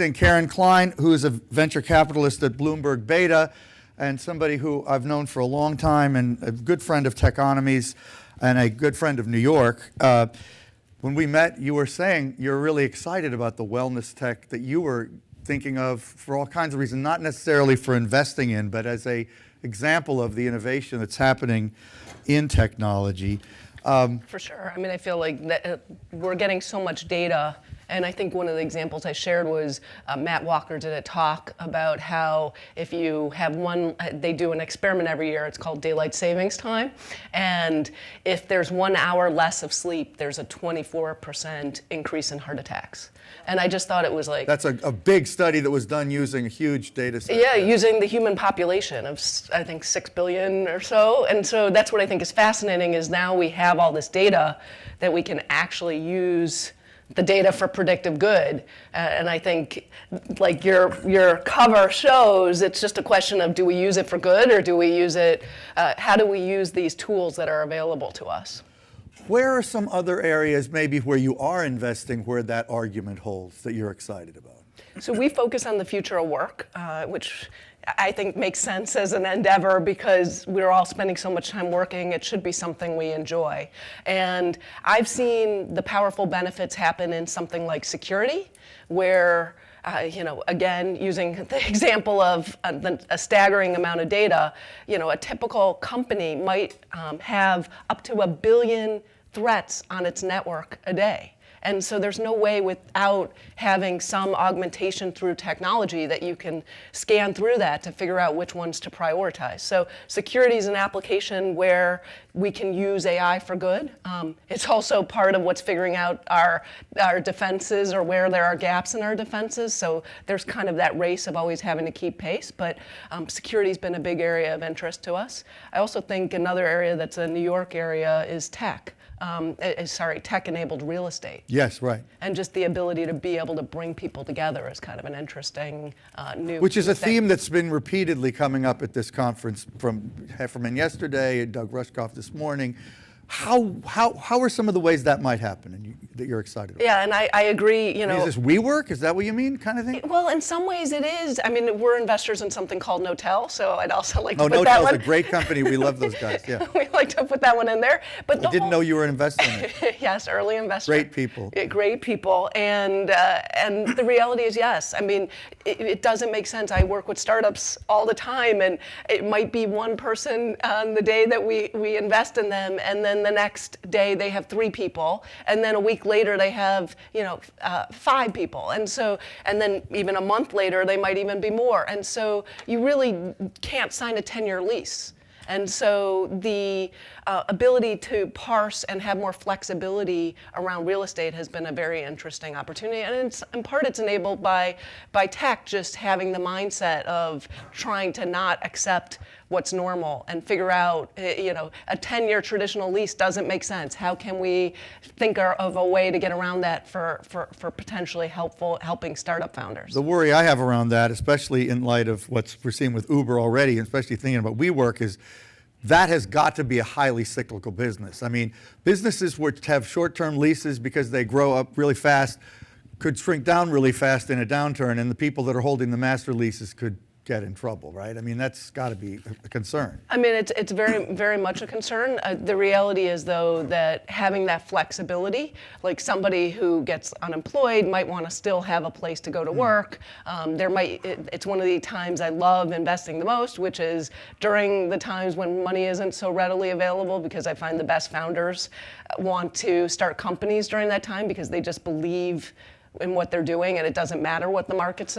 And Karen Klein, who is a venture capitalist at Bloomberg Beta, and somebody who I've known for a long time, and a good friend of Techonomies, and a good friend of New York. When we met, you were saying you're really excited about the wellness tech that you were thinking of for all kinds of reasons, not necessarily for investing in, but as an example of the innovation that's happening in technology. For sure. I mean, I feel like that, we're getting so much data. And I think one of the examples I shared was Matt Walker did a talk about how if you have they do an experiment every year, it's called daylight savings time. And if there's 1 hour less of sleep, there's a 24% increase in heart attacks. And I just thought it was like... That's a big study that was done using a huge data set. Yeah, using the human population of, I think, 6 billion or so. And so that's what I think is fascinating is now we have all this data that we can actually use the data for predictive good. And I think, like your cover shows, it's just a question of do we use it for good or do we use it, how do we use these tools that are available to us? Where are some other areas maybe where you are investing where that argument holds that you're excited about? So we focus on the future of work, which I think makes sense as an endeavor because we're all spending so much time working. It should be something we enjoy. And I've seen the powerful benefits happen in something like security, where again, using the example of a staggering amount of data, a typical company might have up to 1 billion threats on its network a day. And so there's no way without having some augmentation through technology that you can scan through that to figure out which ones to prioritize. So security is an application where we can use AI for good. It's also part of what's figuring out our defenses or where there are gaps in our defenses. So there's kind of that race of always having to keep pace. But security's been a big area of interest to us. I also think another area that's a New York area is tech. Tech-enabled real estate. Yes, right. And just the ability to be able to bring people together is kind of an interesting new Which is a thing. theme that's been repeatedly coming up at this conference from Hefferman yesterday, Doug Rushkoff this morning. How are some of the ways that might happen and that you're excited about? Yeah, and I agree, Is this WeWork? Is that what you mean, kind of thing? Well, in some ways it is. I mean, we're investors in something called Knotel, so I'd also like to put Knotel's that one. a great company. We love those guys, yeah. We like to put that one in there. But I didn't know you were an investor in it. Yes, early investor. Great people. Great people, and the reality is yes. I mean, it doesn't make sense. I work with startups all the time, and it might be one person on the day that we invest in them, and then the next day they have 3 people, and then a week later they have 5 people, and then even a month later they might even be more, and so you really can't sign a 10-year lease. And so the ability to parse and have more flexibility around real estate has been a very interesting opportunity. And in part it's enabled by tech just having the mindset of trying to not accept what's normal and figure out, a 10-year traditional lease doesn't make sense. How can we think of a way to get around that for potentially helping startup founders? The worry I have around that, especially in light of what we're seeing with Uber already, and especially thinking about WeWork, is that has got to be a highly cyclical business. I mean, businesses which have short-term leases because they grow up really fast could shrink down really fast in a downturn, and the people that are holding the master leases could get in trouble, right? I mean, that's got to be a concern. I mean, it's very, very much a concern. The reality is, though, that having that flexibility, like somebody who gets unemployed might want to still have a place to go to work. It's one of the times I love investing the most, which is during the times when money isn't so readily available, because I find the best founders want to start companies during that time because they just believe in what they're doing, and it doesn't matter what the market's,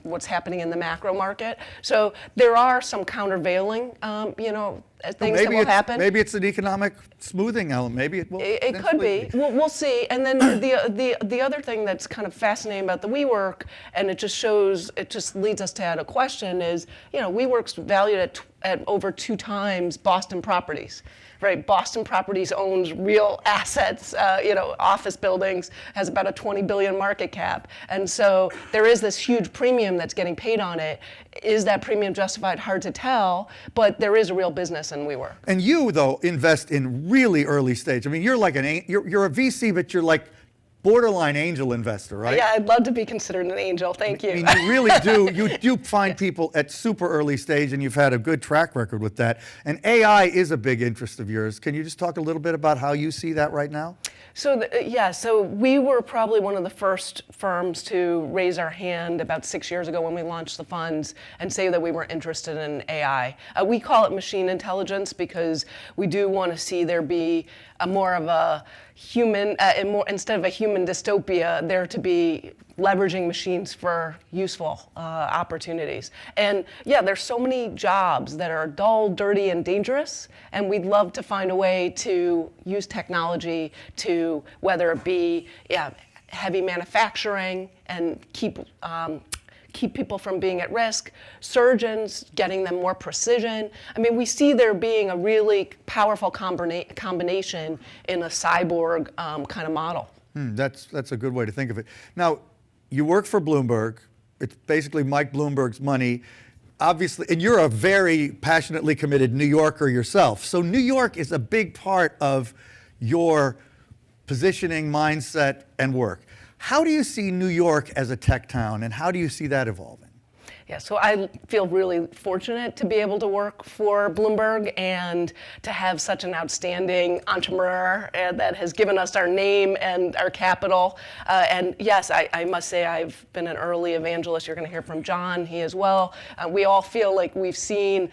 what's happening in the macro market. So there are some countervailing, things that will happen. Maybe it's an economic smoothing element. Maybe it will. It could be. We'll see. And then the other thing that's kind of fascinating about the WeWork, and it just leads us to add a question is, WeWork's valued at over 2 times Boston Properties. Right, Boston Properties owns real assets, office buildings, has about a 20 billion market cap. And so there is this huge premium that's getting paid on it. Is that premium justified? Hard to tell, but there is a real business in WeWork. And you, though, invest in really early stage. I mean, you're like you're a VC, but you're like borderline angel investor, right? Yeah, I'd love to be considered an angel. Thank you. I mean, you really do. You do find people at super early stage, and you've had a good track record with that. And AI is a big interest of yours. Can you just talk a little bit about how you see that right now? So so we were probably one of the first firms to raise our hand about 6 years ago when we launched the funds and say that we were interested in AI. We call it machine intelligence because we do want to see there be more of a human, instead of a human dystopia, there to be leveraging machines for useful opportunities. And yeah, there's so many jobs that are dull, dirty, and dangerous, and we'd love to find a way to use technology to, whether it be heavy manufacturing and keep people from being at risk, surgeons, getting them more precision. I mean, we see there being a really powerful combination in a cyborg kind of model. That's a good way to think of it. Now, you work for Bloomberg. It's basically Mike Bloomberg's money. Obviously, and you're a very passionately committed New Yorker yourself. So New York is a big part of your positioning, mindset, and work. How do you see New York as a tech town, and how do you see that evolving? Yeah, so I feel really fortunate to be able to work for Bloomberg and to have such an outstanding entrepreneur that has given us our name and our capital. And yes, I must say I've been an early evangelist. You're going to hear from John, he as well. We all feel like we've seen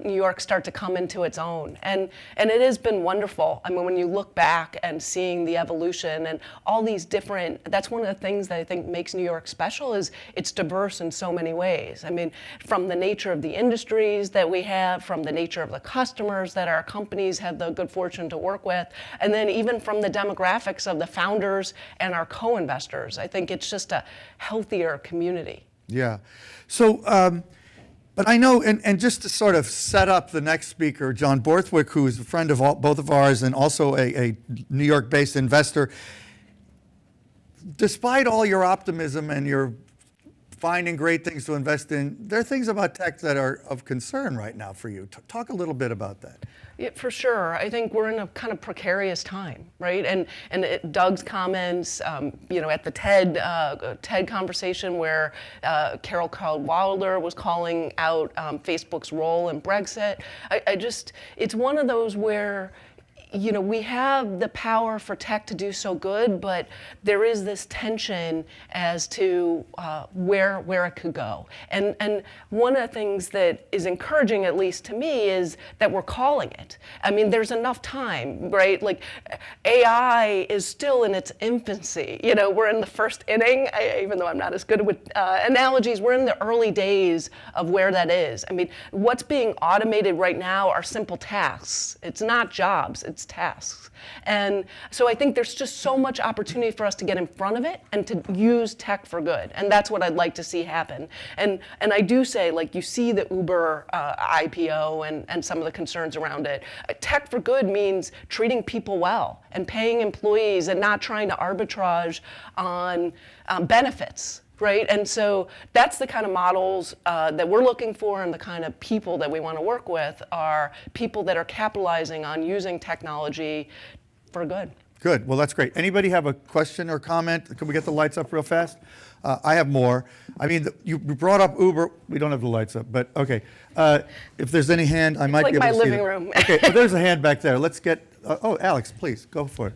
New York start to come into its own. And it has been wonderful. I mean, when you look back and seeing the evolution and all these different, that's one of the things that I think makes New York special is it's diverse in so many ways. I mean, from the nature of the industries that we have, from the nature of the customers that our companies have the good fortune to work with, and then even from the demographics of the founders and our co-investors. I think it's just a healthier community. Yeah. So, but I know, and just to sort of set up the next speaker, John Borthwick, who is a friend of both of ours and also a New York-based investor, despite all your optimism and your finding great things to invest in, there are things about tech that are of concern right now for you. Talk a little bit about that. Yeah, for sure. I think we're in a kind of precarious time, right? And Doug's comments, at the TED conversation where Carol Cadwalder was calling out Facebook's role in Brexit. It's one of those where we have the power for tech to do so good, but there is this tension as to where it could go. And one of the things that is encouraging, at least to me, is that we're calling it. I mean, there's enough time, right? Like, AI is still in its infancy. We're in the first inning, even though I'm not as good with analogies, we're in the early days of where that is. I mean, what's being automated right now are simple tasks. It's not jobs, it's tasks. And so I think there's just so much opportunity for us to get in front of it and to use tech for good. And that's what I'd like to see happen. And I do say, like, you see the Uber IPO and some of the concerns around it. Tech for good means treating people well and paying employees and not trying to arbitrage on benefits. Right? And so that's the kind of models that we're looking for, and the kind of people that we want to work with are people that are capitalizing on using technology for good. Good. Well, that's great. Anybody have a question or comment? Can we get the lights up real fast? I have more. I mean, you brought up Uber. We don't have the lights up, but okay. If there's any hand, I might be able to see it. It's like my living room. Okay, well, there's a hand back there. Let's get, Alex, please, go for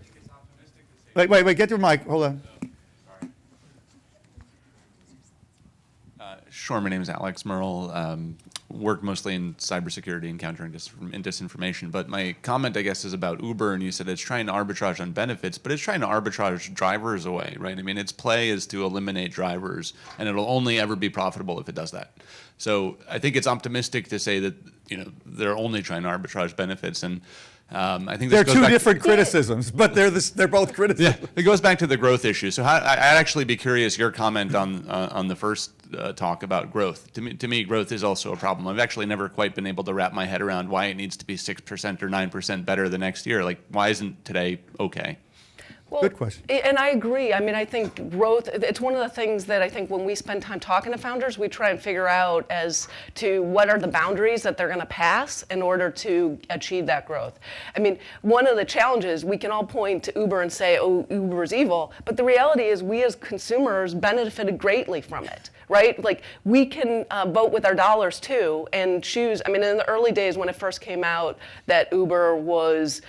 it. Wait, get your mic. Hold on. Sure, my name is Alex Merle. Work mostly in cybersecurity and countering disinformation. But my comment, I guess, is about Uber, and you said it's trying to arbitrage on benefits, but it's trying to arbitrage drivers away, right? I mean, its play is to eliminate drivers, and it'll only ever be profitable if it does that. So I think it's optimistic to say that they're only trying to arbitrage benefits, and I think there are two different criticisms, but they're both criticisms. Yeah, it goes back to the growth issue. So I'd actually be curious your comment on the first talk about growth. To me, growth is also a problem. I've actually never quite been able to wrap my head around why it needs to be 6% or 9% better the next year. Like, why isn't today okay? Well, Good question. And I agree. I mean, I think growth, it's one of the things that I think when we spend time talking to founders, we try and figure out as to what are the boundaries that they're going to pass in order to achieve that growth. I mean, one of the challenges, we can all point to Uber and say, oh, Uber is evil, but the reality is we as consumers benefited greatly from it. Right? Like, we can vote with our dollars too and choose. I mean, in the early days when it first came out that Uber was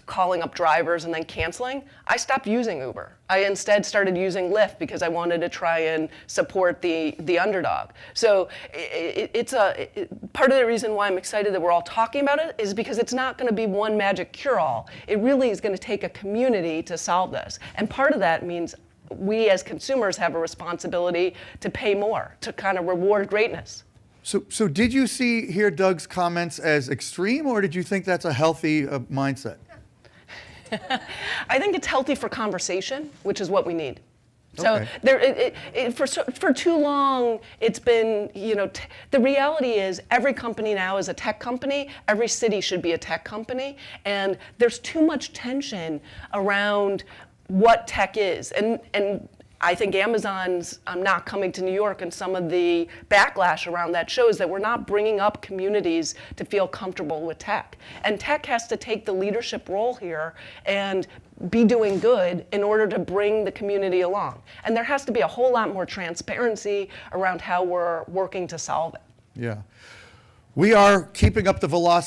calling up drivers and then canceling, I stopped using Uber. I instead started using Lyft because I wanted to try and support the underdog. So part of the reason why I'm excited that we're all talking about it is because it's not going to be one magic cure-all. It really is going to take a community to solve this. And part of that means we as consumers have a responsibility to pay more, to kind of reward greatness. So did you hear Doug's comments as extreme, or did you think that's a healthy mindset? I think it's healthy for conversation, which is what we need. So Okay. for too long, it's been, the reality is every company now is a tech company. Every city should be a tech company. And there's too much tension around what tech is. And I think Amazon's not coming to New York, and some of the backlash around that shows that we're not bringing up communities to feel comfortable with tech. And tech has to take the leadership role here and be doing good in order to bring the community along. And there has to be a whole lot more transparency around how we're working to solve it. Yeah. We are keeping up the velocity